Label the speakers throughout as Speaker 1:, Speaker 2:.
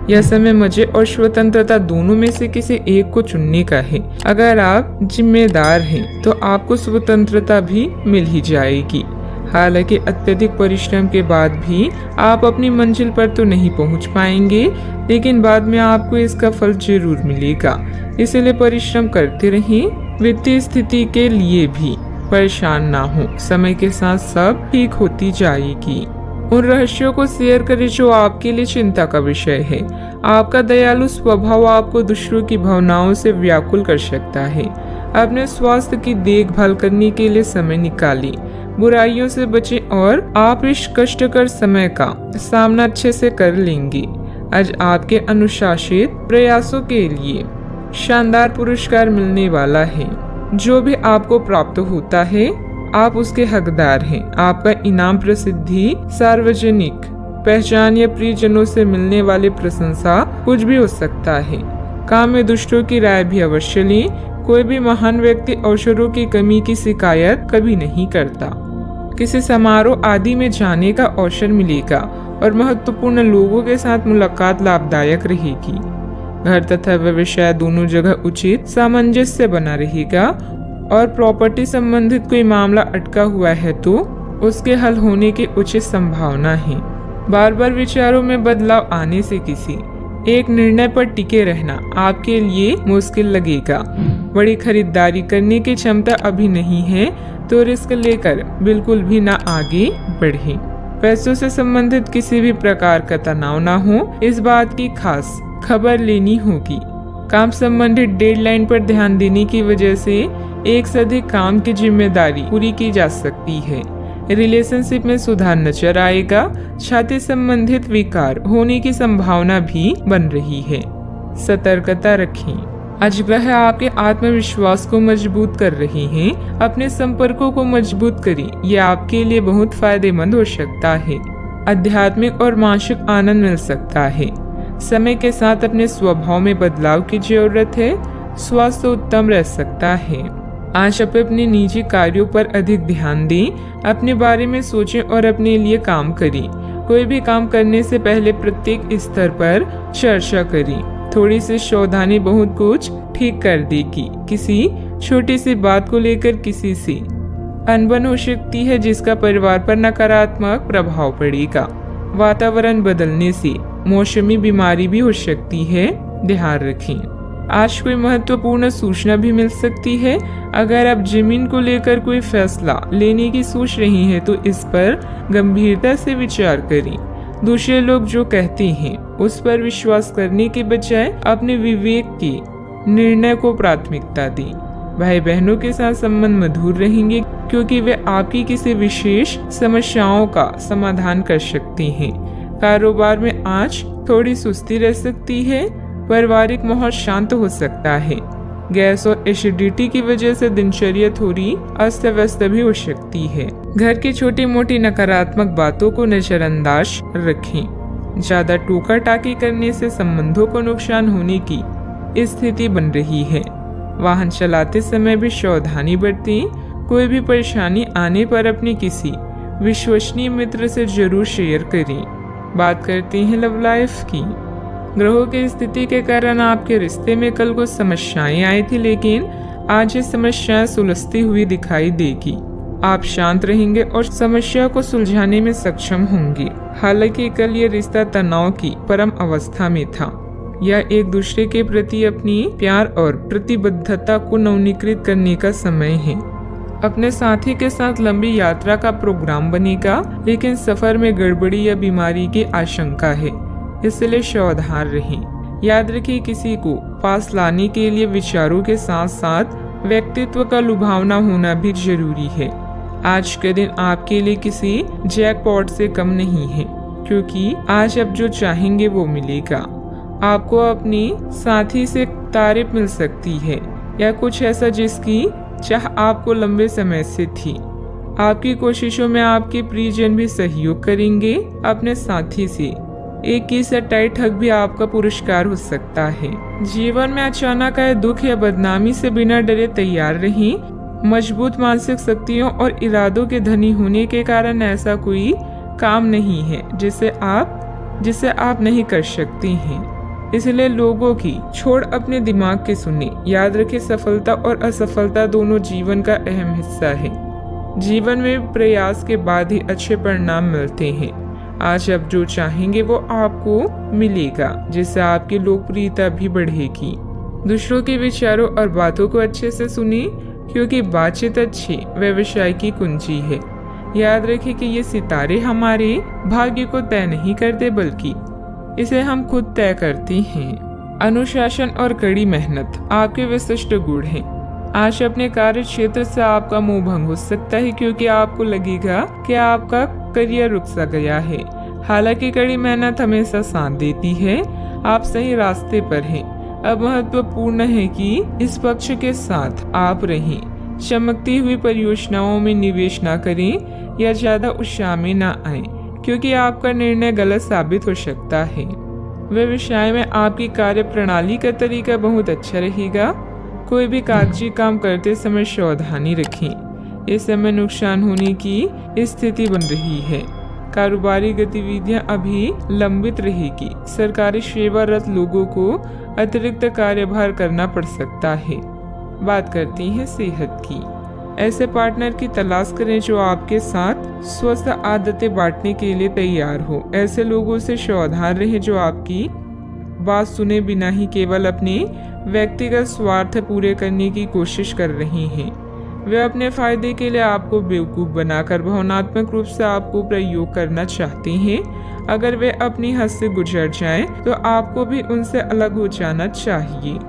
Speaker 1: यह समय मजे और स्वतंत्रता दोनों में से किसी एक को चुनने का है। अगर आप जिम्मेदार हैं तो आपको स्वतंत्रता भी मिल ही जाएगी। हालांकि अत्यधिक परिश्रम के बाद भी आप अपनी मंजिल पर तो नहीं पहुंच पाएंगे, लेकिन बाद में आपको इसका फल जरूर मिलेगा। इसलिए परिश्रम करते रहें। वित्तीय स्थिति के लिए भी परेशान ना हो, समय के साथ सब ठीक होती जाएगी। उन रहस्यों को शेयर करें जो आपके लिए चिंता का विषय है। आपका दयालु स्वभाव आपको दूसरों की भावनाओं से व्याकुल कर सकता है। अपने स्वास्थ्य की देखभाल करने के लिए समय निकालें। बुराइयों से बचें और आप इस कष्टकर समय का सामना अच्छे से कर लेंगे। आज आपके अनुशासित प्रयासों के लिए शानदार पुरस्कार मिलने वाला है। जो भी आपको प्राप्त होता है आप उसके हकदार हैं। आपका इनाम प्रसिद्धि, सार्वजनिक पहचान या प्रियजनों से मिलने वाली प्रशंसा कुछ भी हो सकता है। काम में दूसरों की राय भी अवश्य लें। कोई भी महान व्यक्ति अवसरों की कमी की शिकायत कभी नहीं करता। किसी समारोह आदि में जाने का अवसर मिलेगा और महत्वपूर्ण लोगों के साथ मुलाकात लाभदायक रहेगी। घर तथा व्यवसाय दोनों जगह उचित सामंजस्य बना रहेगा और प्रॉपर्टी संबंधित कोई मामला अटका हुआ है तो उसके हल होने की उचित संभावना है। बार बार विचारों में बदलाव आने से किसी एक निर्णय पर टिके रहना आपके लिए मुश्किल लगेगा। बड़ी खरीदारी करने की क्षमता अभी नहीं है तो रिस्क लेकर बिल्कुल भी ना आगे बढ़े। पैसों से संबंधित किसी भी प्रकार का तनाव ना हो, इस बात की खास खबर लेनी होगी। काम संबंधित डेडलाइन पर ध्यान देने की वजह से एक से अधिक काम की जिम्मेदारी पूरी की जा सकती है। रिलेशनशिप में सुधार नजर आएगा। छाती संबंधित विकार होने की संभावना भी बन रही है। सतर्कता रखें। आज ग्रह आपके आत्मविश्वास को मजबूत कर रहे हैं। अपने संपर्कों को मजबूत करें, यह आपके लिए बहुत फायदेमंद हो सकता है। आध्यात्मिक और मानसिक आनंद मिल सकता है। समय के साथ अपने स्वभाव में बदलाव की जरूरत है। स्वास्थ्य उत्तम रह सकता है। आज आप अपने निजी कार्यों पर अधिक ध्यान दें। अपने बारे में सोचें और अपने लिए काम करें। कोई भी काम करने से पहले प्रत्येक स्तर पर चर्चा करें। थोड़ी सी सावधानी बहुत कुछ ठीक कर देगी। किसी छोटी सी बात को लेकर किसी से अनबन हो सकती है जिसका परिवार पर नकारात्मक प्रभाव पड़ेगा। वातावरण बदलने से मौसमी बीमारी भी हो सकती है, ध्यान रखें। आज कोई महत्वपूर्ण सूचना भी मिल सकती है। अगर आप जमीन को लेकर कोई फैसला लेने की सोच रही हैं तो इस पर गंभीरता से विचार करें। दूसरे लोग जो कहते हैं उस पर विश्वास करने के बजाय अपने विवेक के निर्णय को प्राथमिकता दें। भाई बहनों के साथ संबंध मधुर रहेंगे क्योंकि वे आपकी किसी विशेष समस्याओं का समाधान कर सकते हैं। कारोबार में आज थोड़ी सुस्ती रह सकती है। पारिवारिक माहौल शांत हो सकता है। गैस और एसिडिटी की वजह से दिनचर्या थोड़ी अस्त व्यस्त भी हो सकती है। घर की छोटी मोटी नकारात्मक बातों को नजरअंदाज रखें। ज्यादा टोका टाकी करने से संबंधों को नुकसान होने की स्थिति बन रही है। वाहन चलाते समय भी सावधानी बरतें। कोई भी परेशानी आने पर अपने किसी विश्वसनीय मित्र से जरूर शेयर करें। बात करते हैं लव लाइफ की। ग्रहों की स्थिति के कारण आपके रिश्ते में कल कुछ समस्याएं आई थी, लेकिन आज ये समस्याएं सुलझती हुई दिखाई देगी। आप शांत रहेंगे और समस्या को सुलझाने में सक्षम होंगे। हालांकि कल ये रिश्ता तनाव की परम अवस्था में था। यह एक दूसरे के प्रति अपनी प्यार और प्रतिबद्धता को नवीनीकृत करने का समय है। अपने साथी के साथ लंबी यात्रा का प्रोग्राम बनेगा, लेकिन सफर में गड़बड़ी या बीमारी की आशंका है, इसलिए सावधान रहें। याद रखिए, किसी को पास लाने के लिए विचारों के साथ साथ व्यक्तित्व का लुभावना होना भी जरूरी है। आज के दिन आपके लिए किसी जैकपॉट से कम नहीं है, क्योंकि आज आप जो चाहेंगे वो मिलेगा। आपको अपनी साथी से तारीफ मिल सकती है या कुछ ऐसा जिसकी चाह आपको लंबे समय से थी। आपकी कोशिशों में आपके प्रियजन भी सहयोग करेंगे। अपने साथी से एक की टाइट हक भी आपका पुरस्कार हो सकता है। जीवन में अचानक आए दुख या बदनामी से बिना डरे तैयार रहें। मजबूत मानसिक शक्तियों और इरादों के धनी होने के कारण ऐसा कोई काम नहीं है जिसे आप नहीं कर सकते हैं। इसलिए लोगों की छोड़ अपने दिमाग के सुने। याद रखें, सफलता और असफलता दोनों जीवन का अहम हिस्सा है। जीवन में प्रयास के बाद ही अच्छे परिणाम मिलते हैं। आज आप जो चाहेंगे वो आपको मिलेगा, जिससे आपकी लोकप्रियता भी बढ़ेगी। दूसरों के विचारों और बातों को अच्छे से सुनिए, क्योंकि बातचीत अच्छी व्यवसाय की कुंजी है। याद रखें कि ये सितारे हमारे भाग्य को तय नहीं करते, बल्कि इसे हम खुद तय करते हैं। अनुशासन और कड़ी मेहनत आपके विशिष्ट गुण हैं। आज अपने कार्य क्षेत्र से आपका मोह भंग हो सकता है, क्योंकि आपको लगेगा कि आपका करियर रुक सा गया है। हालांकि कड़ी मेहनत हमेशा साथ देती है। आप सही रास्ते पर हैं। अब महत्वपूर्ण है कि इस पक्ष के साथ आप रहें। चमकती हुई परियोजनाओं में निवेश न करें या ज्यादा उत्साह में न आए, क्योंकि आपका निर्णय गलत साबित हो सकता है। व्यवसाय में आपकी कार्य प्रणाली का तरीका बहुत अच्छा रहेगा। कोई भी कागजी काम करते समय सावधानी रखें। इस समय नुकसान होने की स्थिति बन रही है। कारोबारी गतिविधियां अभी लंबित रहेगी। सरकारी सेवारत लोगों को अतिरिक्त कार्यभार करना पड़ सकता है। बात करते हैं सेहत की। ऐसे पार्टनर की तलाश करें जो आपके साथ स्वस्थ आदतें बांटने के लिए तैयार हो। ऐसे लोगों से सावधान रहें जो आपकी बात सुने बिना ही केवल अपने व्यक्तिगत स्वार्थ पूरे करने की कोशिश कर रहे हैं। वे अपने फायदे के लिए आपको बेवकूफ बनाकर भावनात्मक रूप से आपको प्रयोग करना चाहते हैं। अगर वे अपनी हद से गुजर जाएं, तो आपको भी उनसे अलग हो जाना चाहिए।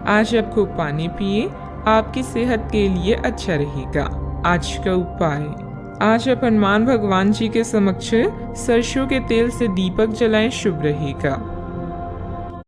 Speaker 1: आज आप खूब पानी पिए, आपकी सेहत के लिए अच्छा रहेगा। आज का उपाय, आज आप हनुमान भगवान जी के समक्ष सरसों के तेल से दीपक जलाएं, शुभ रहेगा।